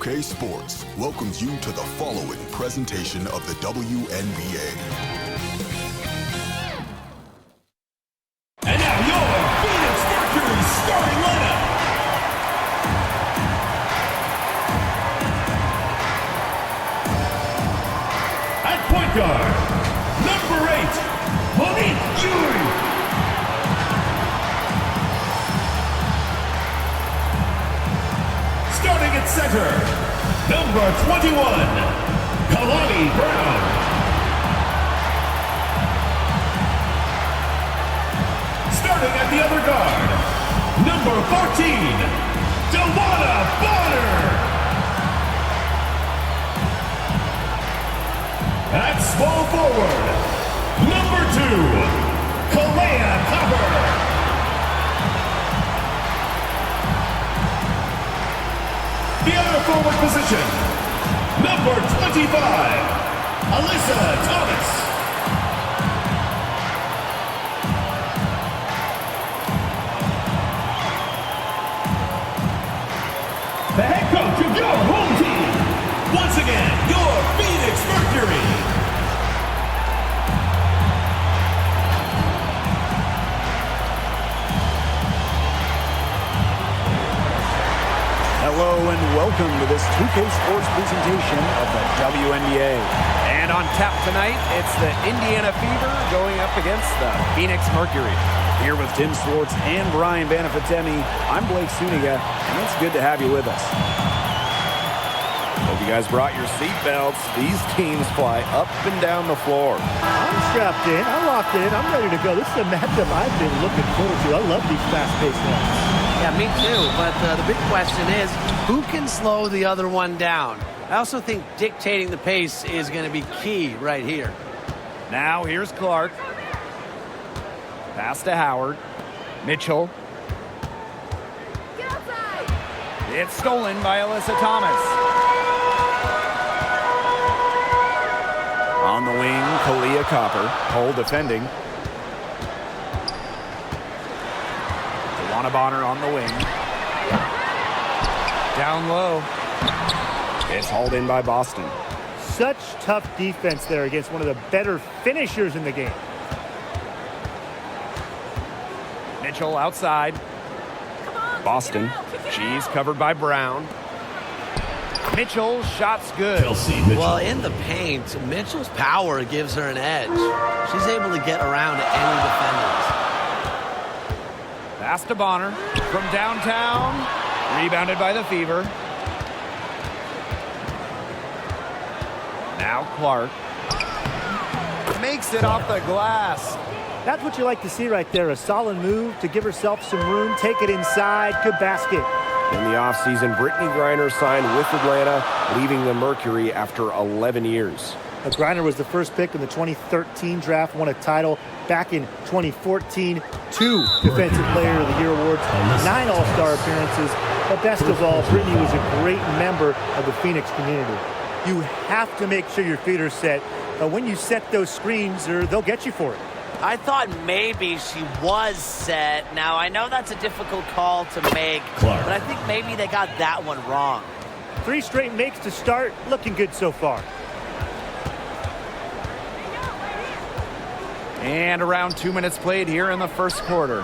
2K Sports welcomes you to the following presentation of the WNBA. And now your Phoenix Mercury starting lineup. At point guard, number 8, Monique Yuri. Starting at center, number 21, Kalani Brown. Starting at the other guard, number 14, Dewana Bonner. At small forward, number 2, Kalea Copper. The other forward position, number 25, Alyssa Thomas. The head coach of your home team, once again, your Phoenix Mercury. Hello and welcome to this 2K Sports presentation of the WNBA. And on tap tonight, it's the Indiana Fever going up against the Phoenix Mercury. Here with Tim Swartz and Brian Banafitemi, I'm Blake Suniga, and it's good to have you with us. Hope you guys brought your seatbelts. These teams fly up and down the floor. I'm strapped in, I'm locked in, I'm ready to go. This is a matchup I've been looking forward to. I love these fast-paced ones. Yeah, me too, but the big question is, who can slow the other one down? I also think dictating the pace is going to be key right here. Now here's Clark. Pass to Howard. Mitchell. Get outside. It's stolen by Alyssa Thomas. On the wing, Kalea Copper. Hole defending. Dewana Bonner on the wing. Down low. It's hauled in by Boston. Such tough defense there against one of the better finishers in the game. Mitchell outside. Boston. She's covered by Brown. Mitchell, shots good. Kelsey Mitchell. Well, in the paint, Mitchell's power gives her an edge. She's able to get around any defenders. Pass to Bonner from downtown. Rebounded by the Fever. Now Clark. Makes it off the glass. That's what you like to see right there. A solid move to give herself some room, take it inside, good basket. In the offseason, Brittany Griner signed with Atlanta, leaving the Mercury after 11 years. Griner was the first pick in the 2013 draft, won a title back in 2014, 2 Defensive Player of the Year awards, 9 All-Star appearances, but best of all, Brittany was a great member of the Phoenix community. You have to make sure your feet are set. When you set those screens, they'll get you for it. I thought maybe she was set. Now, I know that's a difficult call to make, Clark. but I think maybe they got that one wrong. 3 straight makes to start, looking good so far. And around 2 minutes played here in the first quarter.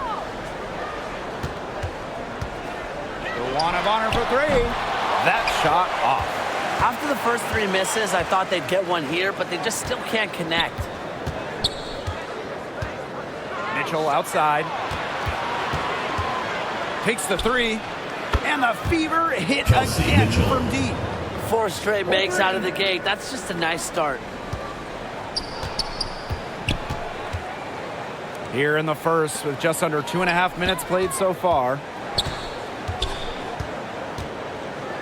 Dewana Bonner for 3. That shot off. After the first 3 misses, I thought they'd get one here, but they just still can't connect. Mitchell outside. Takes the 3. And the Fever hit Kelsey again Mitchell. from deep. 4 straight makes out of the gate. That's just a nice start. Here in the first with just under 2.5 minutes played so far.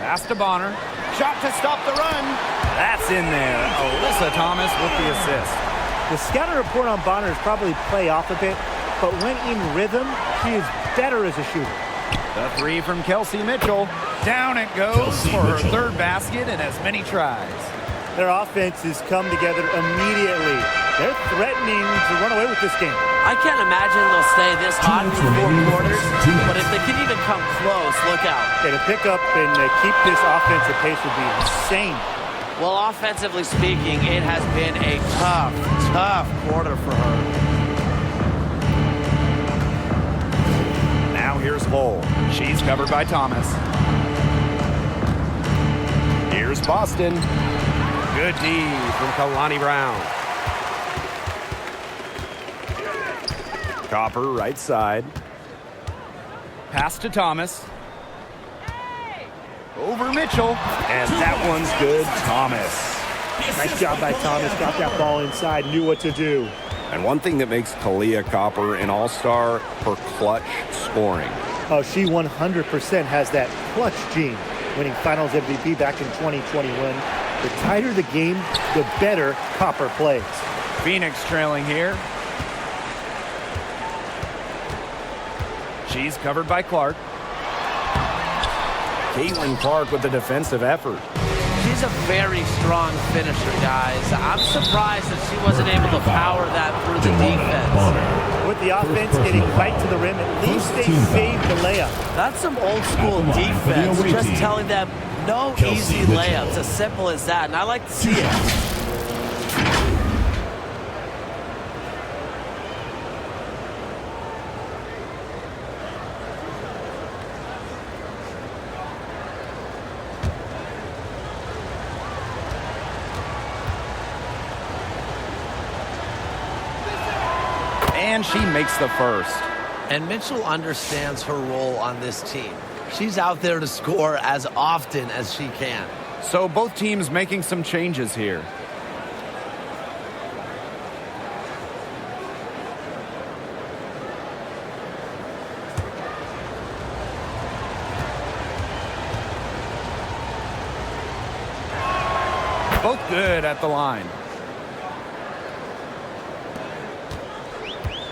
Pass to Bonner. Shot to stop the run. That's in there. Alyssa Thomas with the assist. The scouting report on Bonner is probably play off a bit, but when in rhythm, she is better as a shooter. The 3 from Kelsey Mitchell. Down it goes Kelsey for her Mitchell. 3rd basket in as many tries. Their offense has come together immediately. They're threatening to run away with this game. I can't imagine they'll stay this hot for 4 quarters, but if they can even come close, look out. Yeah, to pick up and keep this offensive pace would be insane. Well, offensively speaking, it has been a tough quarter for her. Now here's Lowell. She's covered by Thomas. Here's Boston. Good D from Kalani Brown. Copper, right side. Pass to Thomas. Over Mitchell. And that one's good. Thomas. Nice job by Thomas. Got that ball inside, knew what to do. And one thing that makes Kalia Copper an all-star, her clutch scoring. Oh, she 100% has that clutch gene, winning Finals MVP back in 2021. The tighter the game, the better Copper plays. Phoenix trailing here. She's covered by Clark. Caitlin Clark with the defensive effort. She's a very strong finisher, guys. I'm surprised that she wasn't able to power that through the defense. With the offense getting right to the rim, at least they saved the layup. That's some old school defense, just telling them no easy layups, as simple as that, and I like to see it. And she makes the first. And Mitchell understands her role on this team. She's out there to score as often as she can. So both teams making some changes here. Both good at the line.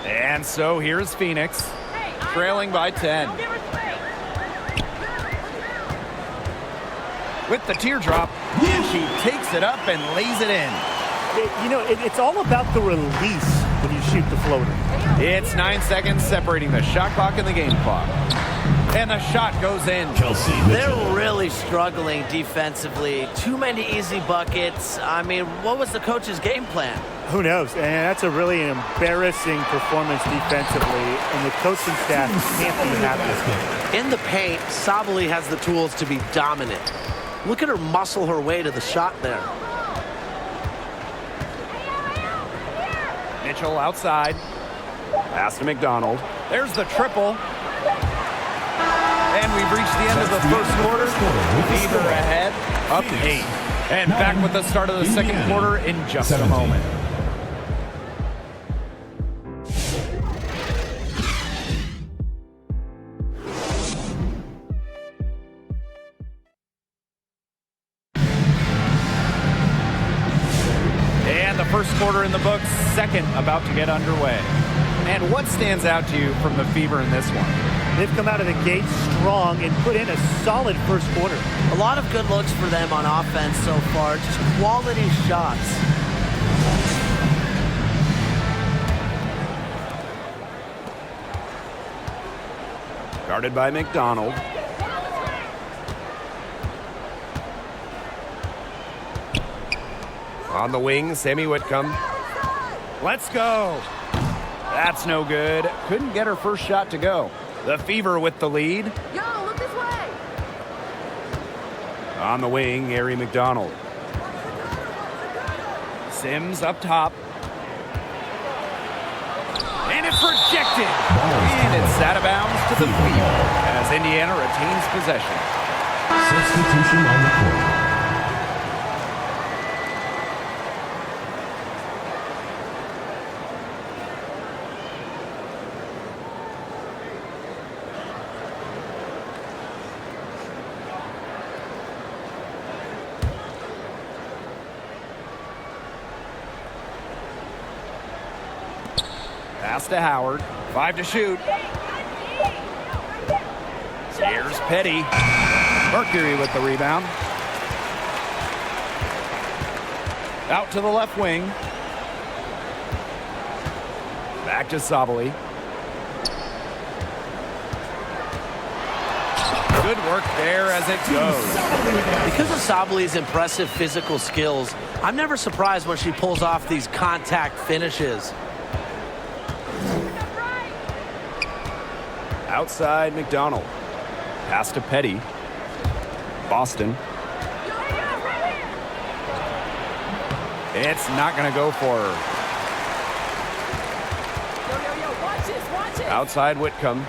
And so here's Phoenix, trailing by 10. With the teardrop, and she takes it up and lays it in. It's all about the release when you shoot the floater. It's 9 seconds separating the shot clock and the game clock. And the shot goes in. They're really struggling defensively. Too many easy buckets. I mean, what was the coach's game plan? Who knows? And that's a really embarrassing performance defensively, and the coaching staff can't be happy. In the paint, Sabali has the tools to be dominant. Look at her muscle her way to the shot there. Mitchell outside. Pass to McDonald. There's the triple. And we've reached the end of the first quarter. Fever ahead, up 8. And back with the start of the second quarter in just a moment. And the first quarter in the books, second about to get underway. And what stands out to you from the Fever in this one? They've come out of the gate strong and put in a solid first quarter. A lot of good looks for them on offense so far, just quality shots. Guarded by McDonald. On the wing, Sammy Whitcomb. Let's go. That's no good. Couldn't get her first shot to go. The Fever with the lead. Yo, look this way. On the wing, Harry McDonald. Sims up top. And it's rejected. And it's out of bounds to the Fever as Indiana retains possession. Substitution on the court. Pass to Howard. 5 to shoot. Here's Petty. Mercury with the rebound. Out to the left wing. Back to Sabali. Good work there as it goes. Because of Sabali's impressive physical skills, I'm never surprised when she pulls off these contact finishes. Outside McDonald. Pass to Petty. Boston. It's not going to go for her. Watch it. Outside Whitcomb.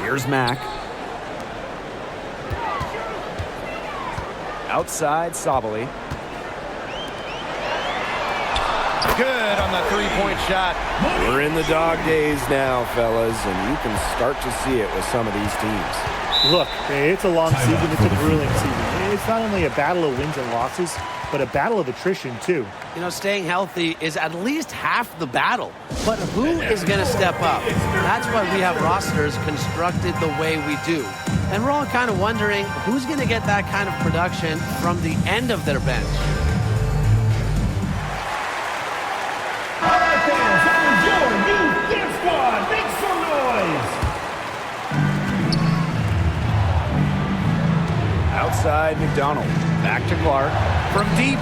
Here's Mack. Outside Sabali. Good on the three-point shot. We're in the dog days now, fellas, and you can start to see it with some of these teams. Look, it's a long season. It's a grueling season. It's not only a battle of wins and losses, but a battle of attrition, too. You know, staying healthy is at least half the battle. But who is going to step up? That's why we have rosters constructed the way we do. And we're all kind of wondering who's going to get that kind of production from the end of their bench. All right, fans, that was your new dance squad. Make some noise. Outside McDonald. Back to Clark. From deep.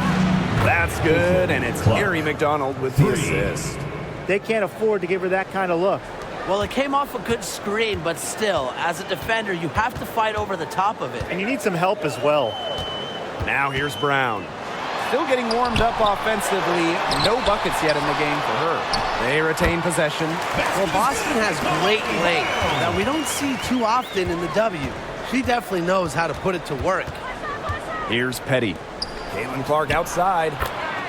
That's good, and it's Erie McDonald with the assist. They can't afford to give her that kind of look. Well, it came off a good screen, but still, as a defender, you have to fight over the top of it. And you need some help as well. Now here's Brown. Still getting warmed up offensively. No buckets yet in the game for her. They retain possession. Well, Boston has great length that we don't see too often in the W. She definitely knows how to put it to work. Here's Petty. Caitlin Clark outside.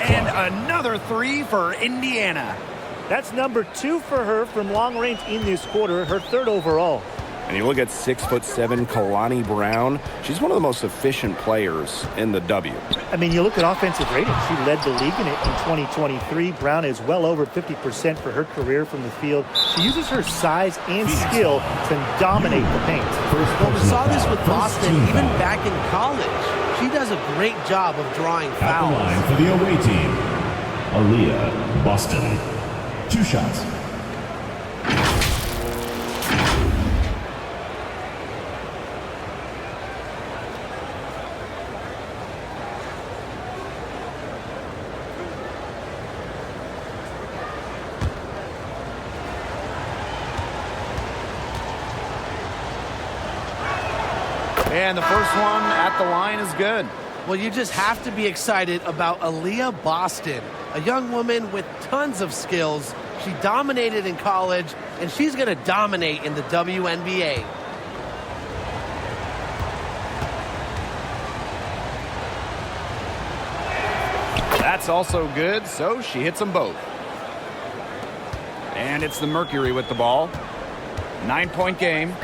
And another three for Indiana. That's number 2 for her from long range in this quarter, her 3rd overall. And you look at 6'7" Kalani Brown. She's one of the most efficient players in the W. I mean, you look at offensive rating. She led the league in it in 2023. Brown is well over 50% for her career from the field. She uses her size and skill to dominate the paint. Well, we saw this with Boston even back in college. She does a great job of drawing At fouls. the line for the away team, Aaliyah, Boston. 2 shots. And the first one at the line is good. Well, you just have to be excited about Aaliyah Boston, a young woman with tons of skills. She dominated in college, and she's going to dominate in the WNBA. That's also good, so she hits them both. And it's the Mercury with the ball. 9-point game.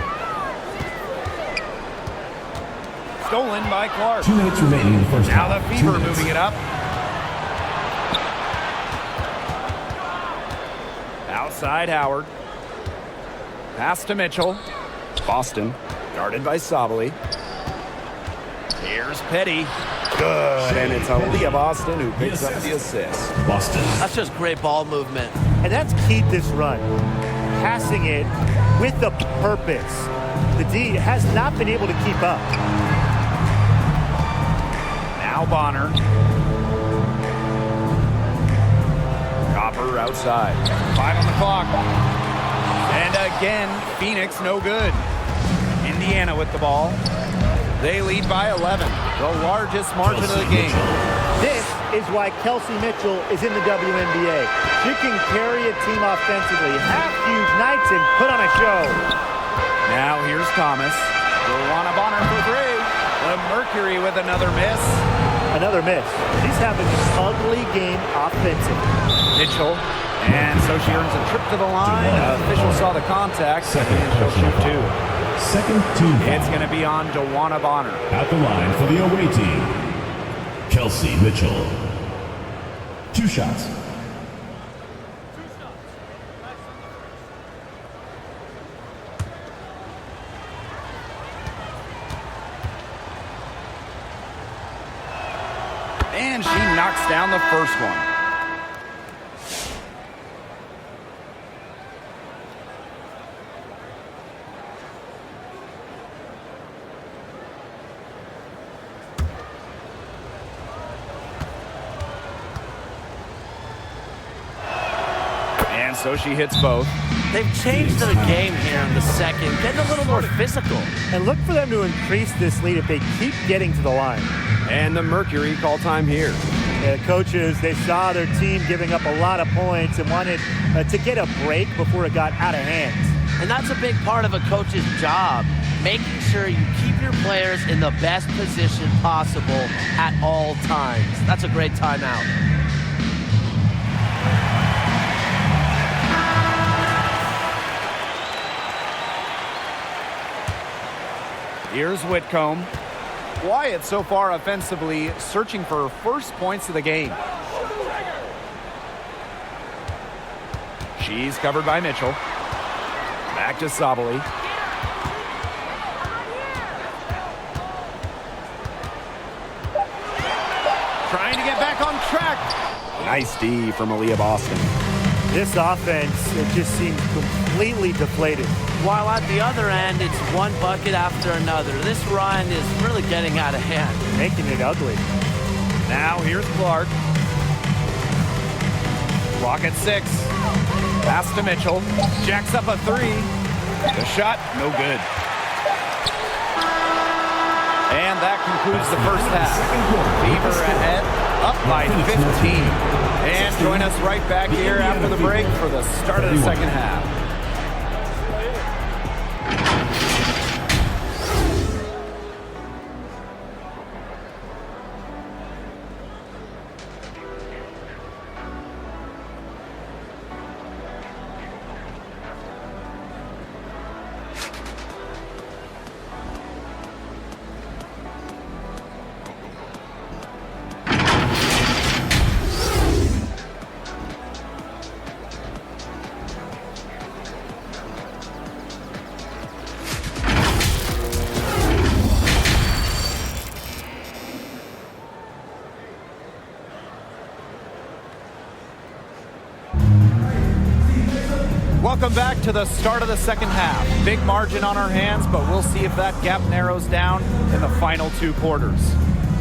Stolen by Clark. 2 minutes remaining in the first Now half. the Fever moving it up. Outside Howard. Pass to Mitchell. Boston. Guarded by Sabali. Here's Petty. Good. And it's Aaliyah Boston who picks up the assist. Boston. That's just great ball movement. And that's key to this run. Passing it with a purpose. The D has not been able to keep up. Now Bonner. Copper outside. 5 on the clock. And again, Phoenix no good. Indiana with the ball. They lead by 11, the largest margin of the game. This is why Kelsey Mitchell is in the WNBA. She can carry a team offensively, have huge nights, and put on a show. Now here's Thomas. Joanna Bonner for 3. The Mercury with another miss. Another miss. She's having an ugly game offensively. Mitchell. And so she earns a trip to the line. Official saw the contact, and she'll shoot 2. Second team foul. It's going to be on Joanna Bonner. At the line for the away team, Kelsey Mitchell. 2 shots. And she knocks down the first one. And so she hits both. They've changed their game here in the second, getting a little more physical. And look for them to increase this lead if they keep getting to the line. And the Mercury call time here. Yeah, coaches, they saw their team giving up a lot of points and wanted to get a break before it got out of hand. And that's a big part of a coach's job, making sure you keep your players in the best position possible at all times. That's a great timeout. Here's Whitcomb. Wyatt so far offensively searching for first points of the game. She's covered by Mitchell. Back to Sabali. Trying to get back on track. Nice D from Aaliyah Boston. This offense, it just seems completely deflated. While at the other end, it's one bucket after another. This run is really getting out of hand. Making it ugly. Now here's Clark. Clock at 6. Pass to Mitchell. Jacks up a 3. The shot, no good. And that concludes the first half. Fever ahead, up by 15. And join us right back here after the break for the start of the second half. Welcome back to the start of the second half. Big margin on our hands, but we'll see if that gap narrows down in the final 2 quarters.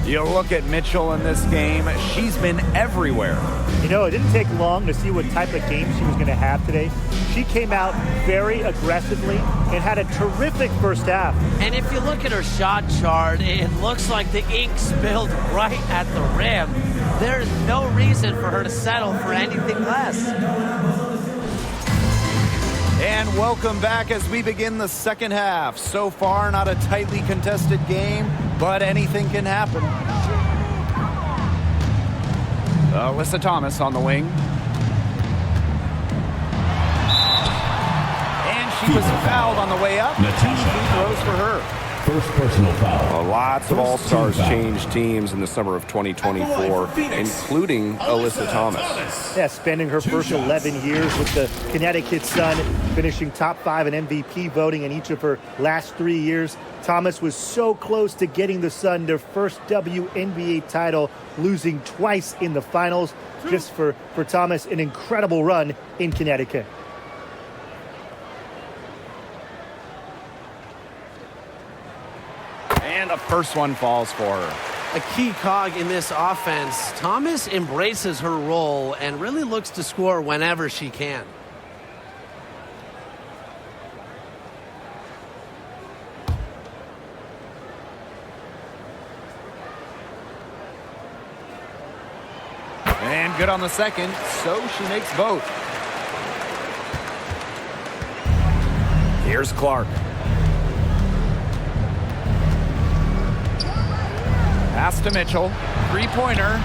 You look at Mitchell in this game, she's been everywhere. You know, it didn't take long to see what type of game she was going to have today. She came out very aggressively and had a terrific first half. And if you look at her shot chart, it looks like the ink spilled right at the rim. There's no reason for her to settle for anything less. And welcome back as we begin the second half. So far, not a tightly contested game, but anything can happen. Alyssa Thomas on the wing. And she was fouled on the way up. 2 throws for her. First personal foul. Lots of All-Stars changed teams in the summer of 2024, including Alyssa Thomas. Yeah, spending her first 11 years with the Connecticut Sun, finishing top 5 in MVP voting in each of her last 3 years. Thomas was so close to getting the Sun their first WNBA title, losing twice in the finals. Just for Thomas, an incredible run in Connecticut. And the first one falls for her. A key cog in this offense. Thomas embraces her role and really looks to score whenever she can. And good on the second, so she makes both. Here's Clark. Pass to Mitchell. Three-pointer.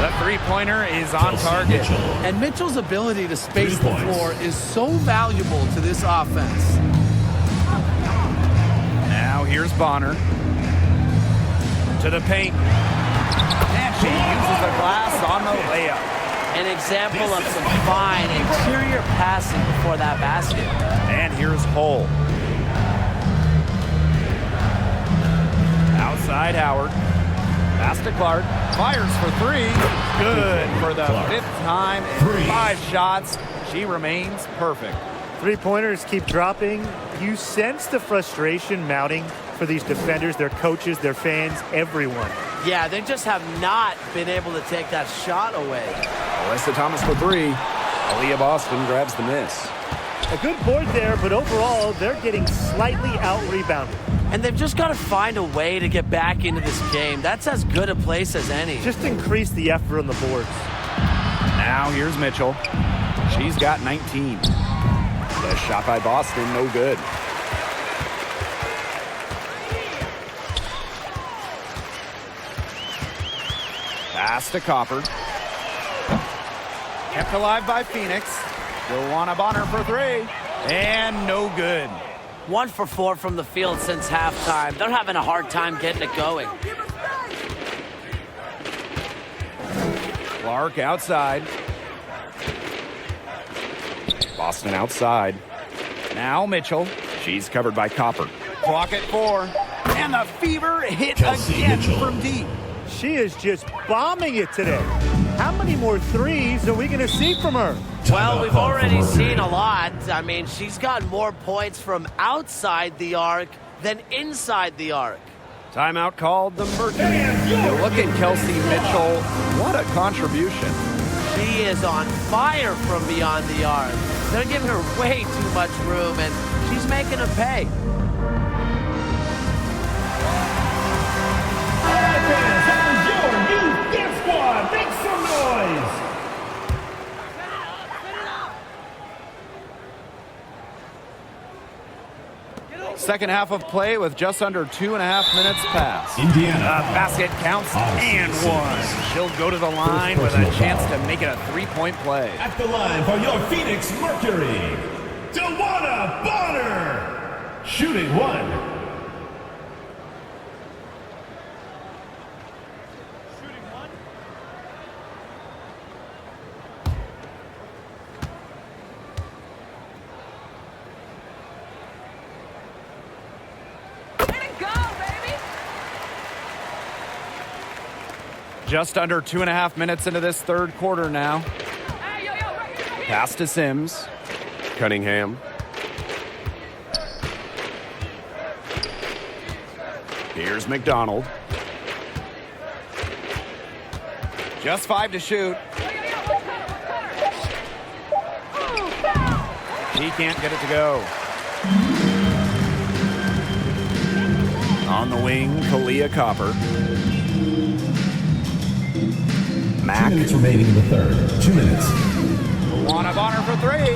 The three-pointer is on target. And Mitchell's ability to space the floor is so valuable to this offense. Now here's Bonner. To the paint. And she uses the glass on the layup. An example of some fine interior passing before that basket. And here's Hull. Outside Howard. Pass to Clark. Fires for 3. Good for the 5th time in 5 shots. She remains perfect. Three-pointers keep dropping. You sense the frustration mounting for these defenders, their coaches, their fans, everyone. Yeah, they just have not been able to take that shot away. Alyssa Thomas for 3. Aaliyah Boston grabs the miss. A good board there, but overall, they're getting slightly out-rebounded. And they've just got to find a way to get back into this game. That's as good a place as any. Just increase the effort on the boards. Now here's Mitchell. She's got 19. The shot by Boston, no good. Pass to Copper. Kept alive by Phoenix. Joanna Bonner for three. And no good. 1 for 4 from the field since halftime. They're having a hard time getting it going. Clark outside. Boston outside. Now Mitchell. She's covered by Copper. Clock at 4. And the Fever hit Kelsey again Mitchell. from deep. She is just bombing it today. How many more threes are we going to see from her? Well, we've already seen a lot. I mean, she's got more points from outside the arc than inside the arc. Timeout called the Mercury. Look at Kelsey Mitchell. What a contribution. She is on fire from beyond the arc. They're giving her way too much room, and she's making them pay. All right, fans, how is your youth dance squad? Make some noise. Second half of play with just under 2.5 minutes passed. Indiana. Basket counts and one. She'll go to the line with a chance to make it a three-point play. At the line for your Phoenix Mercury, Joanna Bonner. Shooting 1. Just under 2.5 minutes into this third quarter now. Pass to Sims. Cunningham. Here's McDonald. Just 5 to shoot. He can't get it to go. On the wing, Kalia Copper. 2 minutes remaining in the third. 2 minutes. Luana Bonner for three.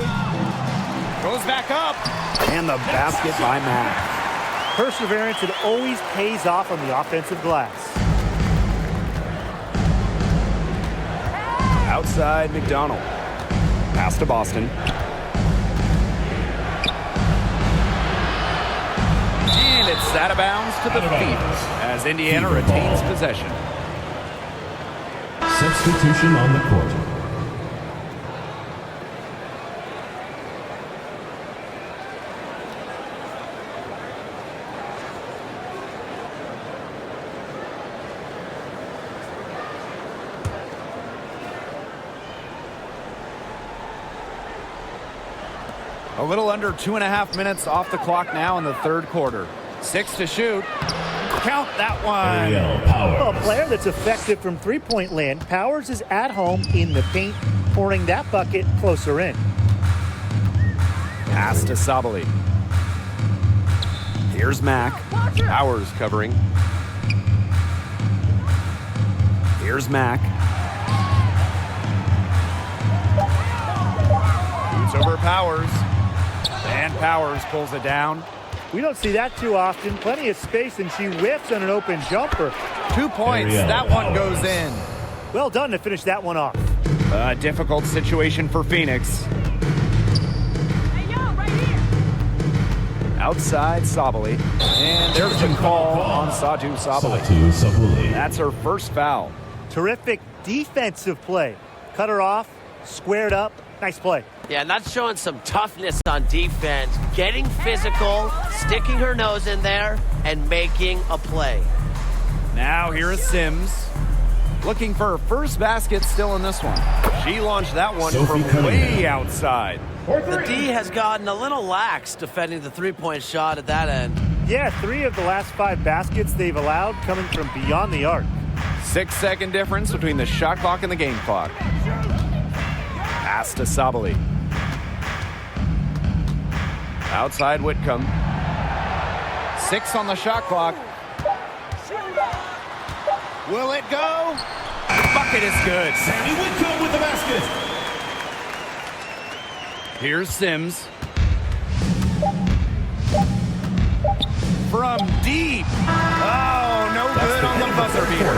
Goes back up. And the basket by Mack. Perseverance, it always pays off on the offensive glass. Outside McDonald. Pass to Boston. And it's out of bounds to the Fever as Indiana retains possession. Substitution on the court. A little under 2.5 minutes off the clock now in the third quarter. 6 to shoot. Count that one. A player that's effective from three-point land. Powers is at home in the paint, pouring that bucket closer in. Pass to Sabali. Here's Mack. Powers covering. Here's Mack. Shoots over Powers. And Powers pulls it down. We don't see that too often. Plenty of space, and she whiffs on an open jumper. 2 points. That one goes in. Well done to finish that one off. A difficult situation for Phoenix. Hey, yo, right here. Outside Sabali. And there's the call on Satu Sabali. That's her first foul. Terrific defensive play. Cut her off, squared up. Nice play. Yeah, and that's showing some toughness on defense. Getting physical, sticking her nose in there, and making a play. Now here is Sims. Looking for her first basket still in this one. She launched that one from way outside. The D has gotten a little lax defending the three-point shot at that end. Yeah, 3 of the last 5 baskets they've allowed coming from beyond the arc. 6-second difference between the shot clock and the game clock. Pass to Sabali. Outside Whitcomb. 6 on the shot clock. Will it go? The bucket is good. Sammy Whitcomb with the basket. Here's Sims. From deep. Oh, no good on the buzzer beater.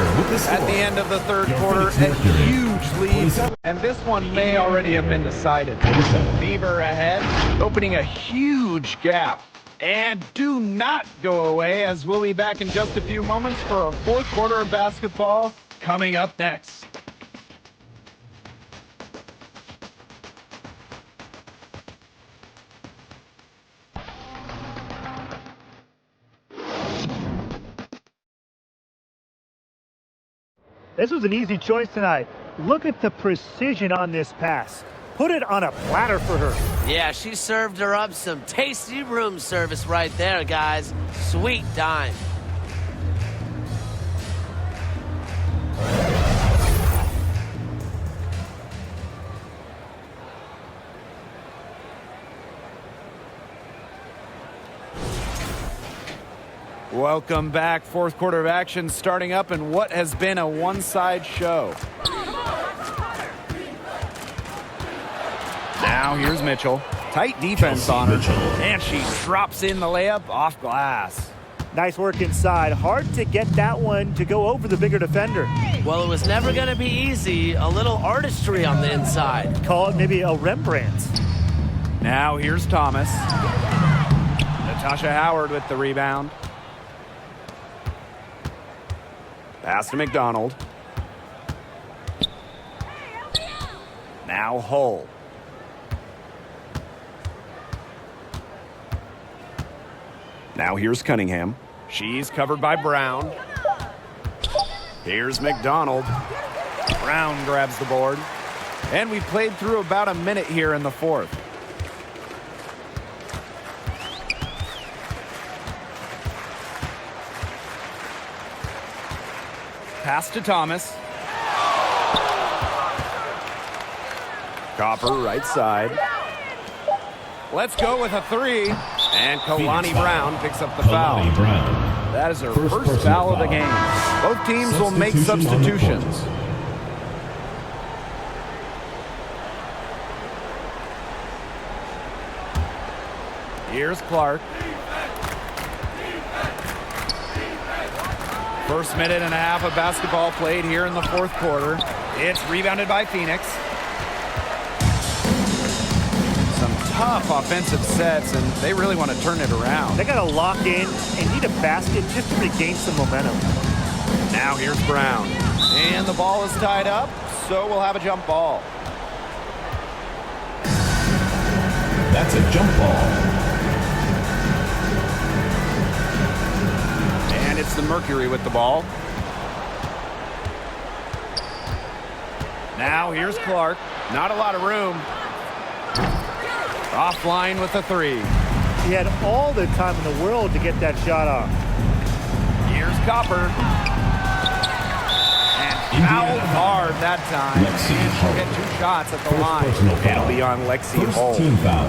At the end of the third quarter, a huge lead. And this one may already have been decided. Fever ahead, opening a huge gap. And do not go away, as we'll be back in just a few moments for a fourth quarter of basketball coming up next. This was an easy choice tonight. Look at the precision on this pass. Put it on a platter for her. Yeah, she served her up some tasty room service right there, guys. Sweet dime. Welcome back. Fourth quarter of action starting up in what has been a one-side show. Now here's Mitchell. Tight defense on her. And she drops in the layup off glass. Nice work inside. Hard to get that one to go over the bigger defender. Well, it was never going to be easy. A little artistry on the inside. Call it maybe a Rembrandt. Now here's Thomas. Natasha Howard with the rebound. Pass to McDonald. Now Hull. Now here's Cunningham. She's covered by Brown. Here's McDonald. Brown grabs the board. And we played through about a minute here in the fourth. Pass to Thomas. Copper right side. Let's go with a three. And Kalani Brown picks up the foul. That is her first foul of the game. Both teams will make substitutions. Here's Clark. First minute and a half of basketball played here in the fourth quarter. It's rebounded by Phoenix. Some tough offensive sets, and they really want to turn it around. They got to lock in and need a basket just to regain some momentum. Now here's Brown. And the ball is tied up, so we'll have a jump ball. That's a jump ball. It's the Mercury with the ball. Now here's Clark. Not a lot of room. Offline with the three. He had all the time in the world to get that shot off. Here's Copper. And fouled hard that time. And she'll get 2 shots at the line. It'll be on Lexi Hull.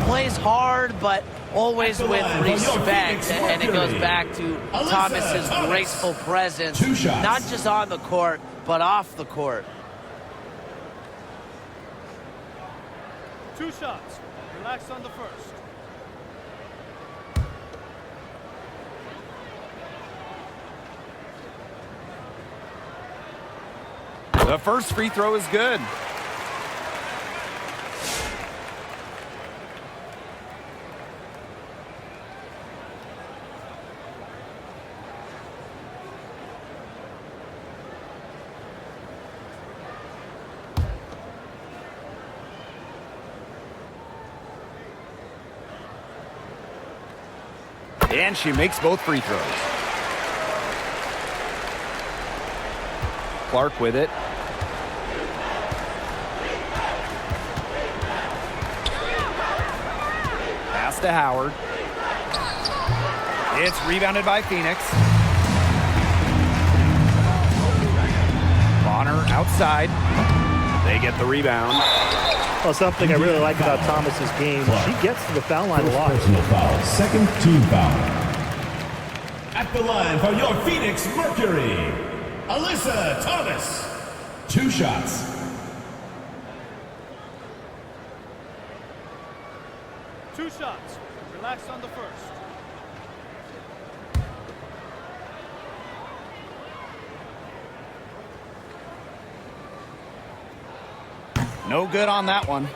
Plays hard, but always with respect, and it goes back to Thomas's graceful presence, not just on the court, but off the court. 2 shots. Relax on the first. The first free throw is good. And she makes both free throws. Clark with it. Pass to Howard. It's rebounded by Phoenix. Bonner outside. They get the rebound. Well, something I really like about Thomas's game, she gets to the foul line a lot. Personal foul, second team foul. At the line for your Phoenix Mercury, Alyssa Thomas. 2 shots. Two shots. Relax on the first. No good on that one.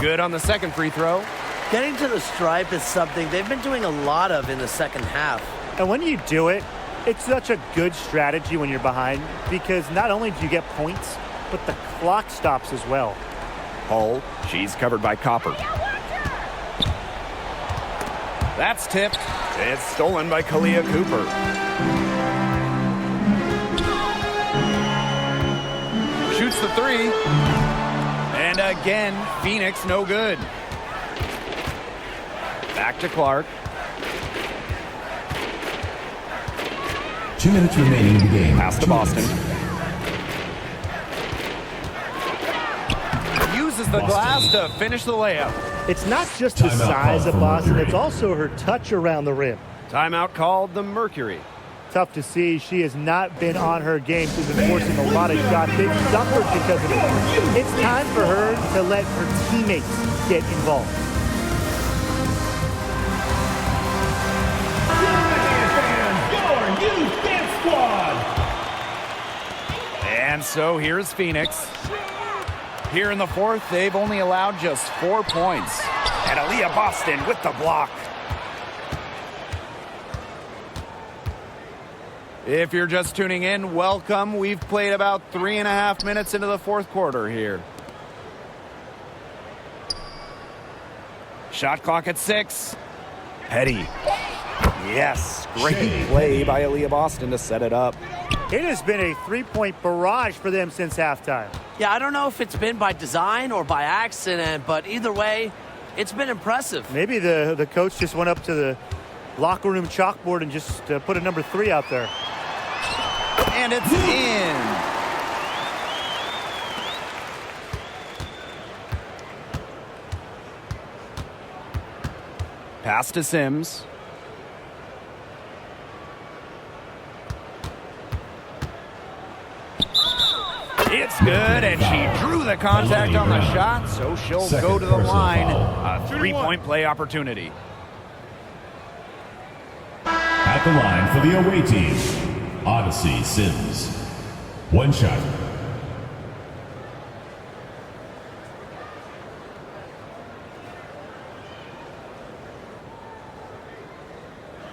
Good on the second free throw. Getting to the stripe is something they've been doing a lot of in the second half. And when you do it, it's such a good strategy when you're behind because not only do you get points, but the clock stops as well. Hull, she's covered by Copper. That's tipped. It's stolen by Kalia Cooper. Shoots the 3. And again, Phoenix no good. Back to Clark. 2 minutes remaining in the game. Pass to Boston. Uses the glass to finish the layup. It's not just the size of Boston, it's also her touch around the rim. Timeout called the Mercury. Tough to see. She has not been on her game. She's been forcing a lot of shots. They've suffered because of it. It's time for her to let her teammates get involved. Your youth dance squad. And so here's Phoenix. Here in the fourth, they've only allowed just 4 points. And Aaliyah Boston with the block. If you're just tuning in, welcome. We've played about 3.5 minutes into the fourth quarter here. Shot clock at 6. Petty. Yes, great play by Aaliyah Boston to set it up. It has been a three-point barrage for them since halftime. Yeah, I don't know if it's been by design or by accident, but either way, it's been impressive. Maybe the coach just went up to the locker room chalkboard and just put a number 3 out there. And it's in. Pass to Sims. It's good, and she drew the contact on the shot, so she'll go to the line. A 3-point play opportunity. At the line for the away team, Odyssey Sims. 1 shot.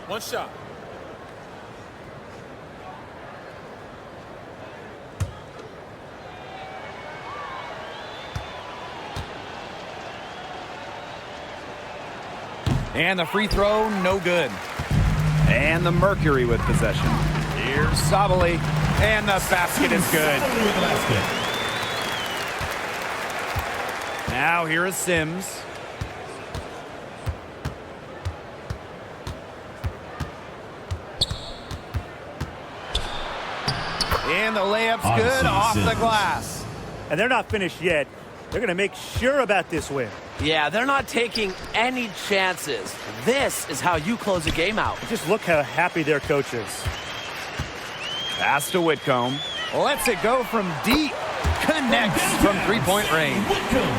One shot. And the free throw, no good. And the Mercury with possession. Here's Sabali, and the basket is good. Now here is Sims. And the layup's good off the glass. And they're not finished yet. They're going to make sure about this win. Yeah, they're not taking any chances. This is how you close a game out. Just look how happy their coach is. Pass to Whitcomb. Lets it go from deep. Connects from 3-point range.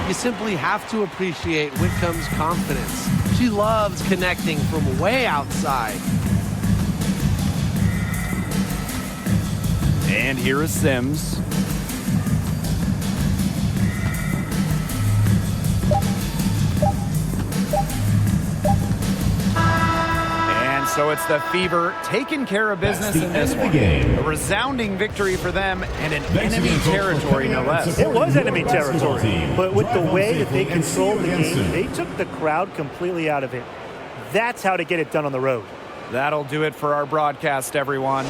You simply have to appreciate Whitcomb's confidence. She loves connecting from way outside. And here is Sims. And so it's the Fever taking care of business in this one. A resounding victory for them and an enemy territory, no less. It was enemy territory, but with the way that they controlled the game, they took the crowd completely out of it. That's how to get it done on the road. That'll do it for our broadcast, everyone.